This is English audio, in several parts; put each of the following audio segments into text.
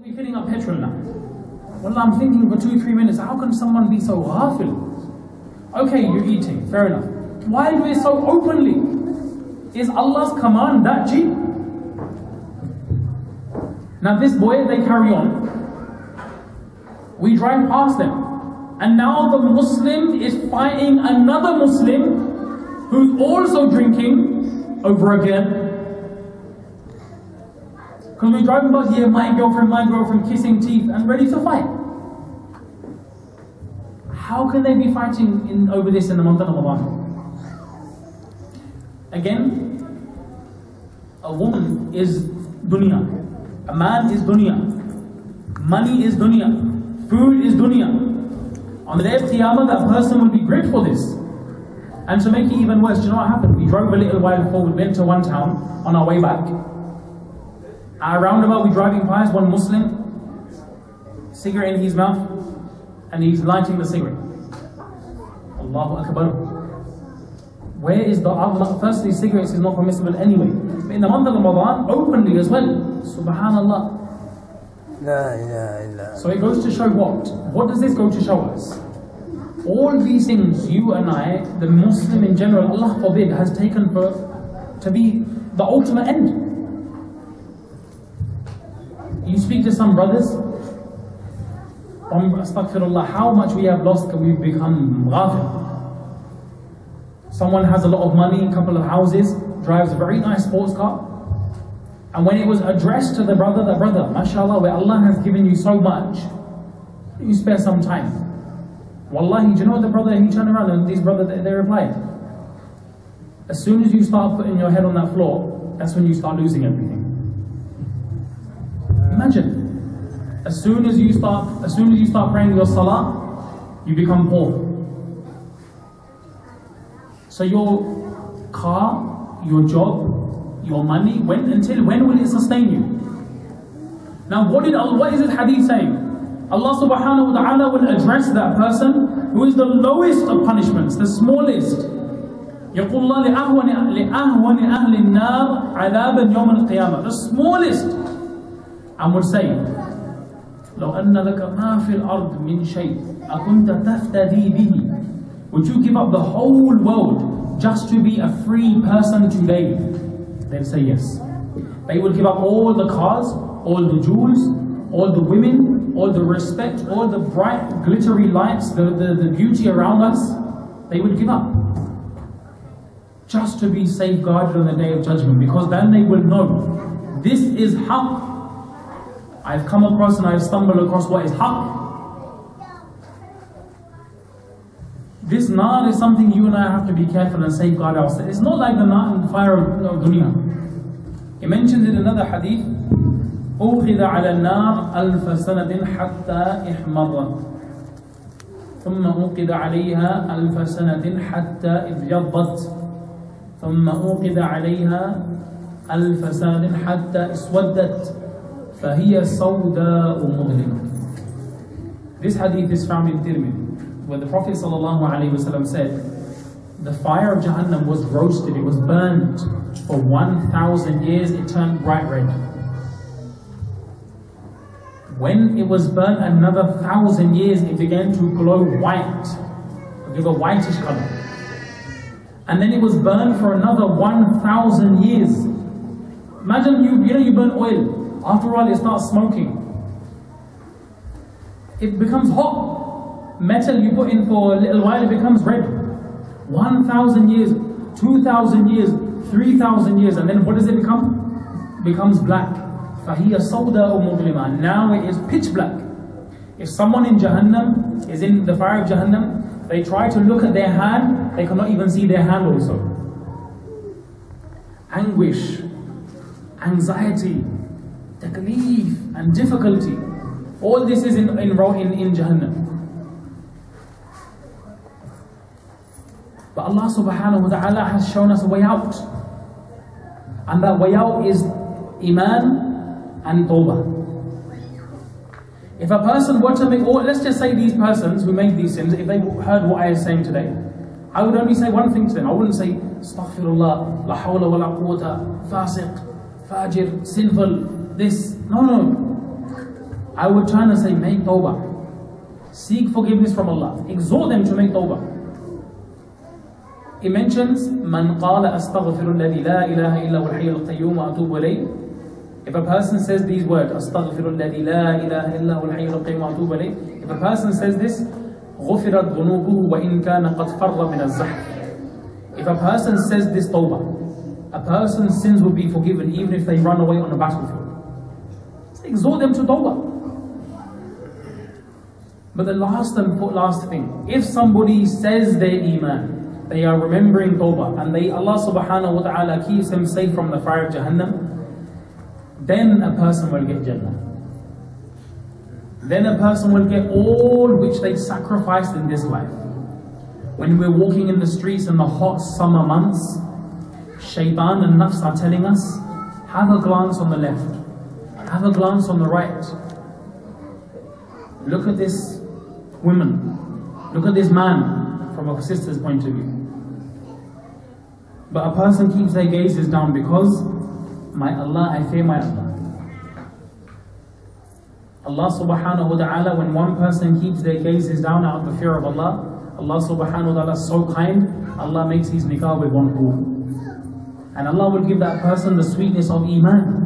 We're filling up petrol now. Well, I'm thinking for 2-3 minutes, how can someone be so ghafil? Okay, you're eating, fair enough. Why do it so openly? Is Allah's command that cheap? Now this boy, they carry on. We drive past them. And now the Muslim is fighting another Muslim who's also drinking over again. Because we're driving past here, my girlfriend, kissing teeth and ready to fight. How can they be fighting over this in the month of Ramadan? Again, a woman is dunya, a man is dunya, money is dunya, food is dunya. On the day of Qiyamah, that person will be gripped for this. And to make it even worse, do you know what happened? We drove a little while before, we went to one town on our way back. At a roundabout, we're driving past one Muslim, cigarette in his mouth, and he's lighting the cigarette. Allahu Akbar. Where is the Allah? Firstly, cigarettes is not permissible anyway. But in the month of Ramadan, openly as well. Subhanallah. So it goes to show what? What does this go to show us? All these things, you and I, the Muslim in general, Allah forbid, has taken to be the ultimate end. You speak to some brothers, astaghfirullah, how much we have lost, we've become ghafil. Someone has a lot of money, a couple of houses, drives a very nice sports car. And when it was addressed to the brother, mashallah, where Allah has given you so much, you spare some time. Wallahi, do you know what the brother, he turned around and these brothers, they replied, as soon as you start putting your head on that floor, that's when you start losing everything. Imagine, as soon as you start praying your salah, you become poor. So your car, your job, your money, when will it sustain you? Now what is this hadith saying? Allah subhanahu wa ta'ala will address that person who is the lowest of punishments, the smallest. يقول الله لأهون أهل النار عذابا يوم القيامة, the smallest, and will say, لو أن لك ما في الأرض من شيء أكنت تفتدي به. Would you give up the whole world just to be a free person today? They'll say yes. They will give up all the cars, all the jewels, all the women, all the respect, all the bright glittery lights, the beauty around us. They will give up just to be safeguarded on the Day of Judgment, because then they will know this is haqq. I've come across and I've stumbled across what is haqq. This nar is something you and I have to be careful and safeguard ourselves. It's not like the nar and fire of dunya. He mentions in another hadith, أُوْخِذَ عَلَى النَّارِ أَلْفَ سَنَةٍ حَتَّى إِحْمَرَّ ثُمَّ أُوْقِذَ عَلَيْهَا أَلْفَ سَنَةٍ حَتَّى إِبْيَضَّتْ ثُمَّ أُوْقِذَ عَلَيْهَا أَلْفَ سَنَةٍ حَتَّى إِسْوَدَّتْ فَهِيَ سَوْدَاءُ مُظْلِمَةٌ. This hadith is found in Tirmidhi, where the Prophet ﷺ said, the fire of Jahannam was roasted, it was burnt for 1,000 years, it turned bright red. When it was burnt another 1,000 years, it began to glow white, give a whitish color. And then it was burned for another 1,000 years. Imagine you burn oil, after a while it starts smoking. It becomes hot. Metal you put in for a little while, it becomes red. 1,000 years, 2,000 years, 3,000 years, and then what does it become? It becomes black. فَهِيَ صَوْدَاءُ مُظْلِمَةٌ. Now it is pitch black. If someone in Jahannam is in the fire of Jahannam, they try to look at their hand, they cannot even see their hand also. Anguish, anxiety, taklif, and difficulty. All this is in Jahannam. But Allah subhanahu wa ta'ala has shown us a way out. And that way out is Iman and Tawbah. If a person were to make, or let's just say these persons who make these sins, if they heard what I was saying today, I would only say one thing to them. I wouldn't say, Astaghfirullah, La hawla wa la quwwata, fasiq, fajir, sinful, this. No. I would turn and say, make tawbah. Seek forgiveness from Allah. Exhort them to make tawbah. He mentions, Man qala astaghfiru alladhi la ilaha illa huwal hayyul qayyum wa atubu ilayh. If a person says these words, astaghfiru alladhi la ilaha illa huwal hayyul qayyum wa atubu ilayh. If a person says this, غُفِرَتْ ذُنُوبُهُ وَإِنْ كَانَ قَدْ فَرَّ مِنَ الزَّحْفِ. If a person says this tawbah, a person's sins will be forgiven even if they run away on a battlefield. Exhort them to tawbah. But the last thing, if somebody says their iman, they are remembering tawbah, and Allah subhanahu wa ta'ala keeps them safe from the fire of Jahannam, then a person will get Jannah. Then a person will get all which they sacrificed in this life. When we're walking in the streets in the hot summer months, shaitan and nafs are telling us, have a glance on the left, have a glance on the right. Look at this woman, look at this man, from a sister's point of view. But a person keeps their gazes down because, my Allah, I fear my Allah. Allah subhanahu wa ta'ala, when one person keeps their gazes down out of the fear of Allah, Allah subhanahu wa ta'ala is so kind, Allah makes his nikah with one hur. And Allah will give that person the sweetness of iman.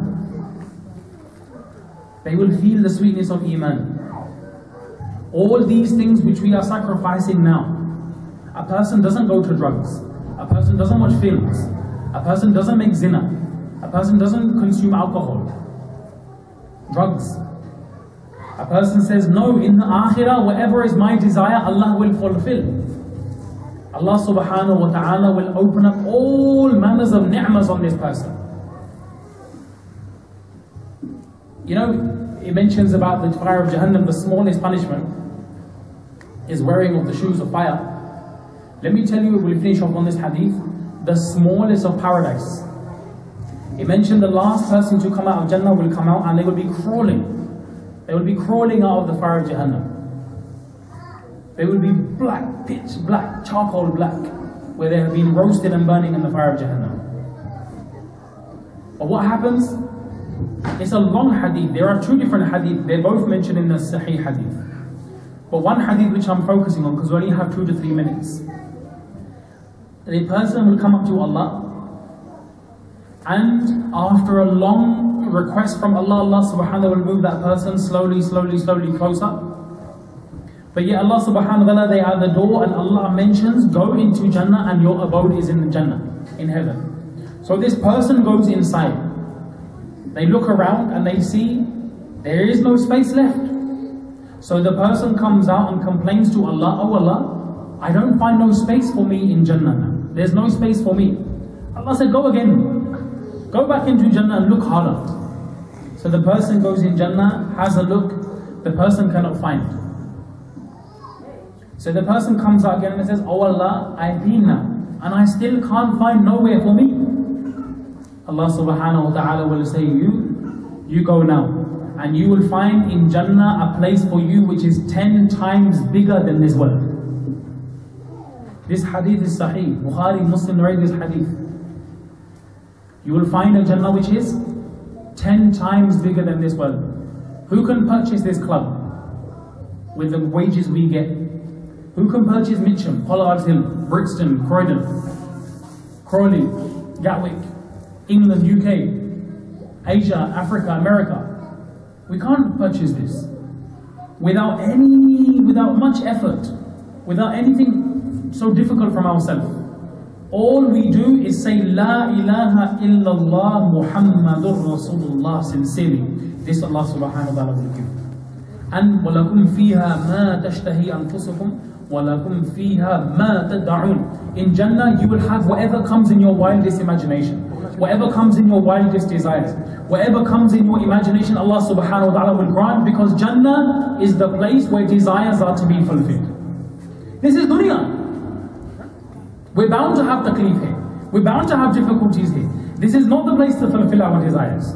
They will feel the sweetness of iman. All these things which we are sacrificing now. A person doesn't go to drugs. A person doesn't watch films. A person doesn't make zina. A person doesn't consume alcohol, drugs. A person says, no, in the akhirah, whatever is my desire, Allah will fulfill. Allah subhanahu wa ta'ala will open up all manners of ni'mas on this person. You know, it mentions about the fire of Jahannam, the smallest punishment is wearing of the shoes of fire. Let me tell you, we'll finish off on this hadith, the smallest of paradise. He mentioned the last person to come out of Jannah will come out and they will be crawling. They will be crawling out of the fire of Jahannam. They will be black, pitch black, charcoal black, where they have been roasted and burning in the fire of Jahannam. But what happens? It's a long hadith. There are two different hadith. They're both mentioned in the Sahih hadith. But one hadith which I'm focusing on, because we only have 2 to 3 minutes. The person will come up to Allah, and after a long request from Allah, Allah subhanahu wa ta'ala will move that person slowly closer. But yet Allah subhanahu wa ta'ala, they are the door, and Allah mentions, go into Jannah and your abode is in the Jannah, in heaven. So this person goes inside. They look around and they see there is no space left. So the person comes out and complains to Allah, oh Allah, I don't find no space for me in Jannah now. There's no space for me. Allah said, go again. Go back into Jannah and look harder. So the person goes in Jannah, has a look, the person cannot find. So the person comes out again and says, oh Allah, I've been now, and I still can't find nowhere for me. Allah subhanahu wa ta'ala will say, you go now, and you will find in Jannah a place for you which is 10 times bigger than this world. This hadith is Sahih. Bukhari, Muslim narrate this hadith. You will find a Jannah which is 10 times bigger than this world. Who can purchase this club with the wages we get? Who can purchase Mitcham, Pollard's Hill, Brixton, Croydon, Crawley, Gatwick, England, UK, Asia, Africa, America? We can't purchase this without much effort, without anything so difficult from ourselves. All we do is say, La ilaha illallah Muhammadur Rasulullah sincerely. This Allah subhanahu wa ta'ala will give. And وَلَكُمْ فِيهَا مَا تَشْتَهِي أَنفُسُكُمْ وَلَكُمْ فِيهَا مَا تَدَّعُونَ. In Jannah you will have whatever comes in your wildest imagination, whatever comes in your wildest desires, whatever comes in your imagination, Allah subhanahu wa ta'ala will grant, because Jannah is the place where desires are to be fulfilled. This is dunya. We're bound to have taklif here. We're bound to have difficulties here. This is not the place to fulfill our desires.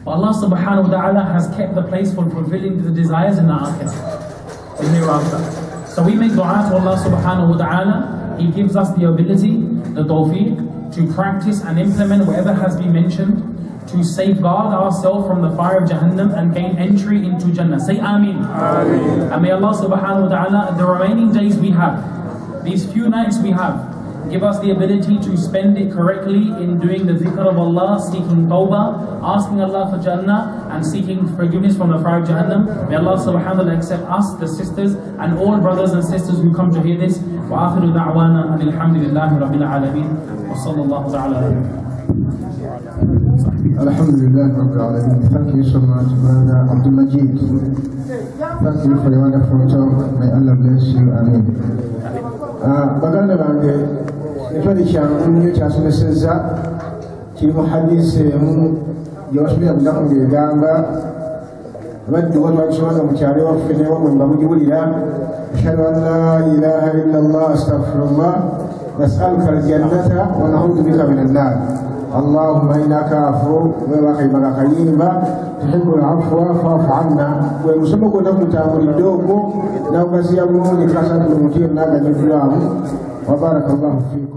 But Allah subhanahu wa ta'ala has kept the place for fulfilling the desires in the akhirah, the hereafter. So we make dua to Allah subhanahu wa ta'ala. He gives us the ability, the tawfiq, to practice and implement whatever has been mentioned. to safeguard ourselves from the fire of Jahannam and gain entry into Jannah. Say Ameen. Ameen. And may Allah subhanahu wa ta'ala, the remaining days we have, these few nights we have, give us the ability to spend it correctly in doing the dhikr of Allah, seeking tawbah, asking Allah for Jannah, and seeking forgiveness from the fire of Jahannam. May Allah subhanahu wa ta'ala accept us, the sisters, and all brothers and sisters who come to hear this. Wa akhiru da'wana alhamdulillahi rabbil alameen. Wa sallallahu ta'ala. Alhamdulillah rabbil alameen. Thank you so much, Brother Abdul Majeed. Thank you for your wonderful talk. May Allah bless you. Ameen. Baganda bange ekitwali kyangu nnyo kyasomesezza kirimu hadisi emu gyewasomera bunaku ng'egamba abadduwa twakisomanga mu kyalo waffe newamwe nga mugiwulira ashhadu an la ilaha illa allah astaghfirullah nas'aluka aljannata wa na'udhu bika min annar allahumma innaka afuwwun webakayimbaga kayimba tuhibbu al-afwa fa'fu anna bwe musomo gwonna mutambulidde okwo nawugasiya bulungi kasatula omutiyo naganyizibwamu wa barakallahu fiikum.